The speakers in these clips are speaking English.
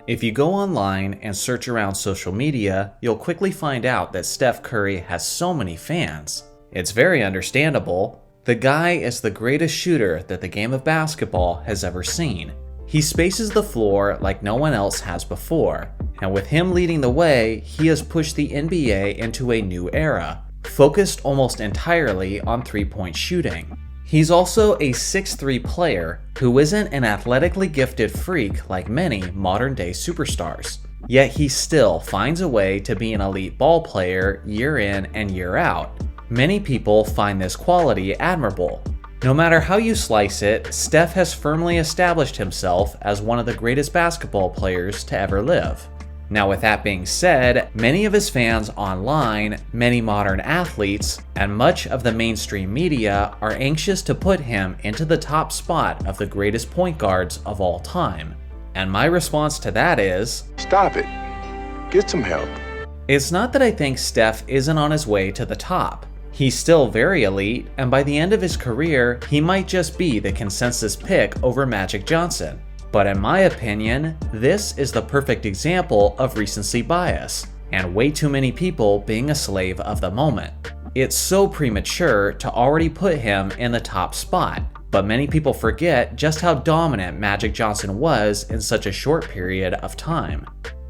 If you go online and search around social media, you'll quickly find out that Steph Curry has so many fans. It's very understandable. The guy is the greatest shooter that the game of basketball has ever seen. He spaces the floor like no one else has before, and with him leading the way, he has pushed the NBA into a new era, focused almost entirely on three-point shooting. He's also a 6'3" player who isn't an athletically gifted freak like many modern-day superstars. Yet he still finds a way to be an elite ball player year in and year out. Many people find this quality admirable. No matter how you slice it, Steph has firmly established himself as one of the greatest basketball players to ever live. Now, with that being said, many of his fans online, many modern athletes, and much of the mainstream media are anxious to put him into the top spot of the greatest point guards of all time. And my response to that is, stop it. Get some help. It's not that I think Steph isn't on his way to the top. He's still very elite, and by the end of his career, he might just be the consensus pick over Magic Johnson. But in my opinion, this is the perfect example of recency bias, and way too many people being a slave of the moment. It's so premature to already put him in the top spot, but many people forget just how dominant Magic Johnson was in such a short period of time.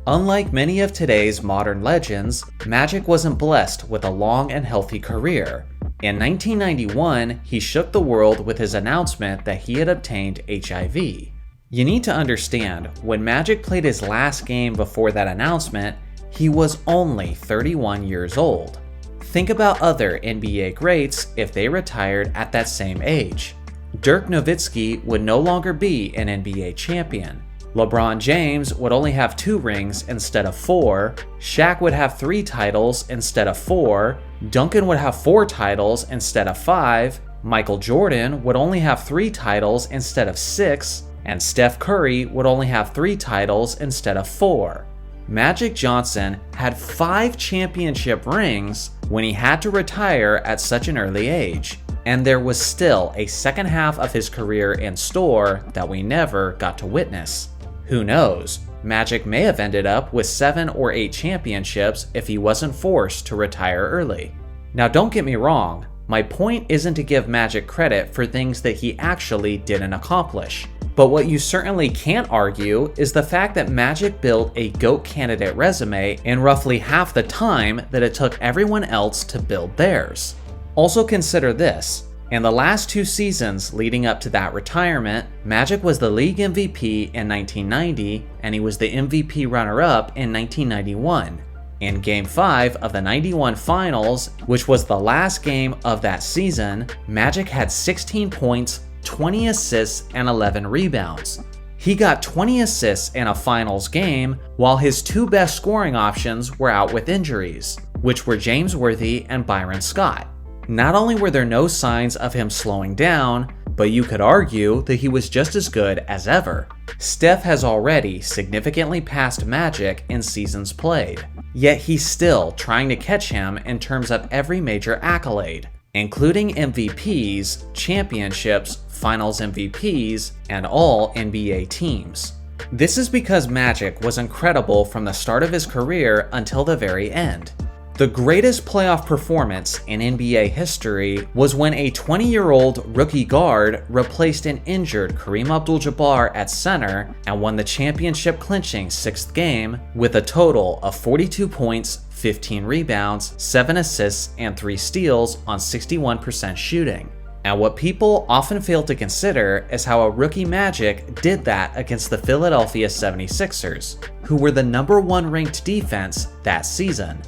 Unlike many of today's modern legends, Magic wasn't blessed with a long and healthy career. In 1991, he shook the world with his announcement that he had obtained HIV. You need to understand, when Magic played his last game before that announcement, he was only 31 years old. Think about other NBA greats if they retired at that same age. Dirk Nowitzki would no longer be an NBA champion. LeBron James would only have 2 rings instead of 4, Shaq would have 3 titles instead of 4, Duncan would have 4 titles instead of 5, Michael Jordan would only have 3 titles instead of 6, and Steph Curry would only have 3 titles instead of 4. Magic Johnson had 5 championship rings when he had to retire at such an early age, and there was still a second half of his career in store that we never got to witness. Who knows, Magic may have ended up with 7 or 8 championships if he wasn't forced to retire early. Now don't get me wrong, my point isn't to give Magic credit for things that he actually didn't accomplish. But what you certainly can't argue is the fact that Magic built a GOAT candidate resume in roughly half the time that it took everyone else to build theirs. Also consider this. In the last 2 seasons leading up to that retirement, Magic was the league MVP in 1990 and he was the MVP runner-up in 1991. In Game 5 of the 91 Finals, which was the last game of that season, Magic had 16 points, 20 assists, and 11 rebounds. He got 20 assists in a finals game, while his 2 best scoring options were out with injuries, which were James Worthy and Byron Scott. Not only were there no signs of him slowing down, but you could argue that he was just as good as ever. Steph has already significantly passed Magic in seasons played, yet he's still trying to catch him in terms of every major accolade, including MVPs, championships, finals MVPs, and all NBA teams. This is because Magic was incredible from the start of his career until the very end. The greatest playoff performance in NBA history was when a 20-year-old rookie guard replaced an injured Kareem Abdul-Jabbar at center and won the championship-clinching 6th game with a total of 42 points, 15 rebounds, 7 assists, and 3 steals on 61% shooting. And what people often fail to consider is how a rookie Magic did that against the Philadelphia 76ers, who were the #1 ranked defense that season.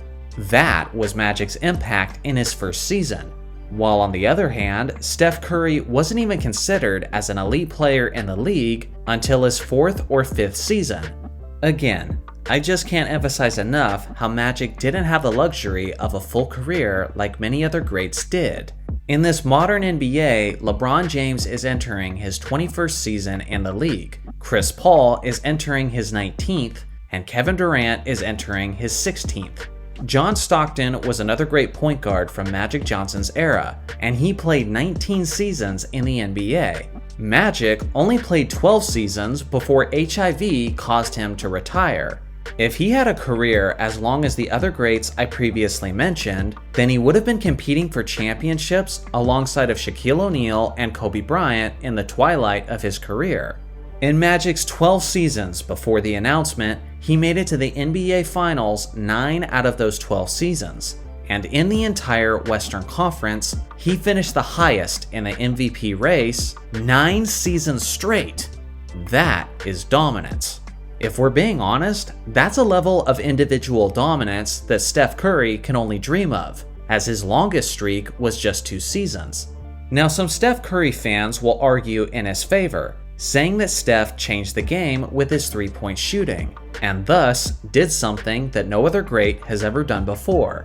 That was Magic's impact in his first season. While on the other hand, Steph Curry wasn't even considered as an elite player in the league until his 4th or 5th season. Again, I just can't emphasize enough how Magic didn't have the luxury of a full career like many other greats did. In this modern NBA, LeBron James is entering his 21st season in the league, Chris Paul is entering his 19th, and Kevin Durant is entering his 16th. John Stockton was another great point guard from Magic Johnson's era, and he played 19 seasons in the NBA. Magic only played 12 seasons before HIV caused him to retire. If he had a career as long as the other greats I previously mentioned, then he would have been competing for championships alongside of Shaquille O'Neal and Kobe Bryant in the twilight of his career. In Magic's 12 seasons before the announcement, he made it to the NBA Finals 9 out of those 12 seasons. And in the entire Western Conference, he finished the highest in the MVP race 9 seasons straight. That is dominance. If we're being honest, that's a level of individual dominance that Steph Curry can only dream of, as his longest streak was just 2 seasons. Now, some Steph Curry fans will argue in his favor, saying that Steph changed the game with his three-point shooting, and thus did something that no other great has ever done before.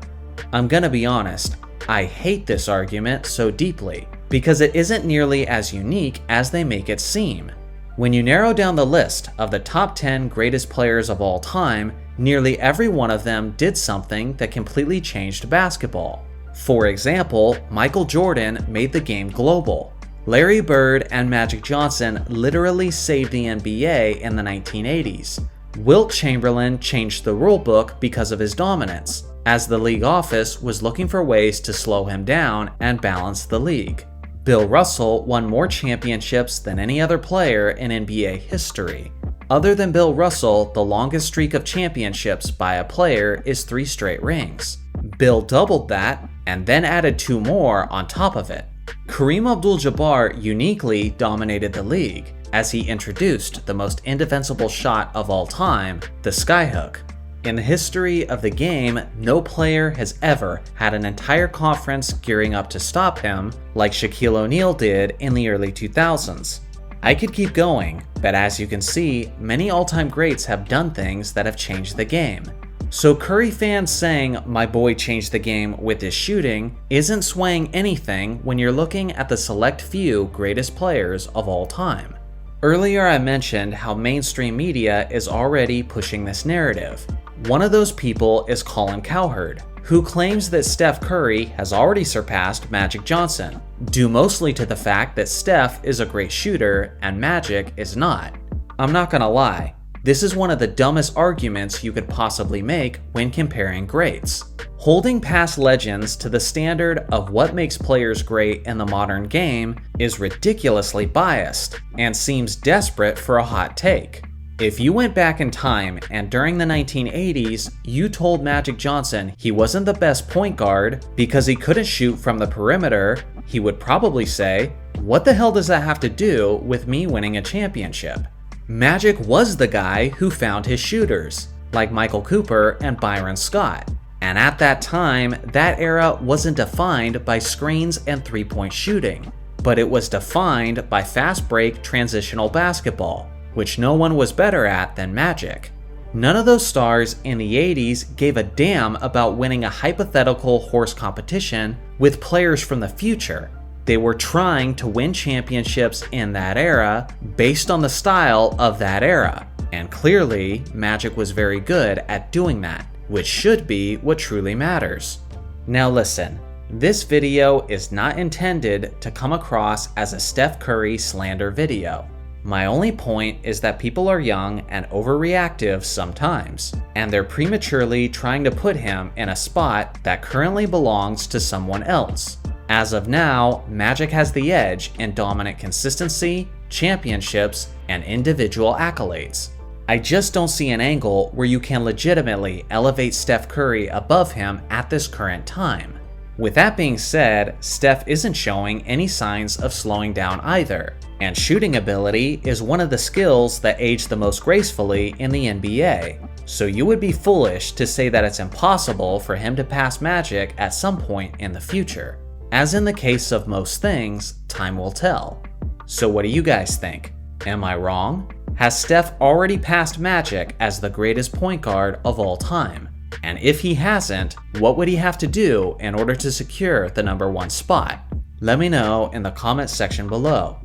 I'm gonna be honest, I hate this argument so deeply, because it isn't nearly as unique as they make it seem. When you narrow down the list of the top 10 greatest players of all time, nearly every one of them did something that completely changed basketball. For example, Michael Jordan made the game global. Larry Bird and Magic Johnson literally saved the NBA in the 1980s. Wilt Chamberlain changed the rulebook because of his dominance, as the league office was looking for ways to slow him down and balance the league. Bill Russell won more championships than any other player in NBA history. Other than Bill Russell, the longest streak of championships by a player is 3 straight rings. Bill doubled that, and then added 2 more on top of it. Kareem Abdul-Jabbar uniquely dominated the league, as he introduced the most indefensible shot of all time, the skyhook. In the history of the game, no player has ever had an entire conference gearing up to stop him like Shaquille O'Neal did in the early 2000s. I could keep going, but as you can see, many all-time greats have done things that have changed the game. So Curry fans saying my boy changed the game with his shooting isn't swaying anything when you're looking at the select few greatest players of all time. Earlier I mentioned how mainstream media is already pushing this narrative. One of those people is Colin Cowherd, who claims that Steph Curry has already surpassed Magic Johnson, due mostly to the fact that Steph is a great shooter and Magic is not. I'm not gonna lie, this is one of the dumbest arguments you could possibly make when comparing greats. Holding past legends to the standard of what makes players great in the modern game is ridiculously biased and seems desperate for a hot take. If you went back in time and during the 1980s, you told Magic Johnson he wasn't the best point guard because he couldn't shoot from the perimeter, he would probably say, "What the hell does that have to do with me winning a championship?" Magic was the guy who found his shooters, like Michael Cooper and Byron Scott. And at that time, that era wasn't defined by screens and three-point shooting, but it was defined by fast break transitional basketball, which no one was better at than Magic. None of those stars in the 80s gave a damn about winning a hypothetical horse competition with players from the future. They were trying to win championships in that era based on the style of that era, and clearly Magic was very good at doing that, which should be what truly matters. Now listen, this video is not intended to come across as a Steph Curry slander video. My only point is that people are young and overreactive sometimes, and they're prematurely trying to put him in a spot that currently belongs to someone else. As of now, Magic has the edge in dominant consistency, championships, and individual accolades. I just don't see an angle where you can legitimately elevate Steph Curry above him at this current time. With that being said, Steph isn't showing any signs of slowing down either, and shooting ability is one of the skills that age the most gracefully in the NBA, so you would be foolish to say that it's impossible for him to pass Magic at some point in the future. As in the case of most things, time will tell. So what do you guys think? Am I wrong? Has Steph already passed Magic as the greatest point guard of all time? And if he hasn't, what would he have to do in order to secure the #1 spot? Let me know in the comments section below.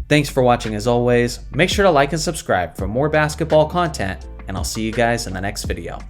Thanks for watching as always. Make sure to like and subscribe for more basketball content, and I'll see you guys in the next video.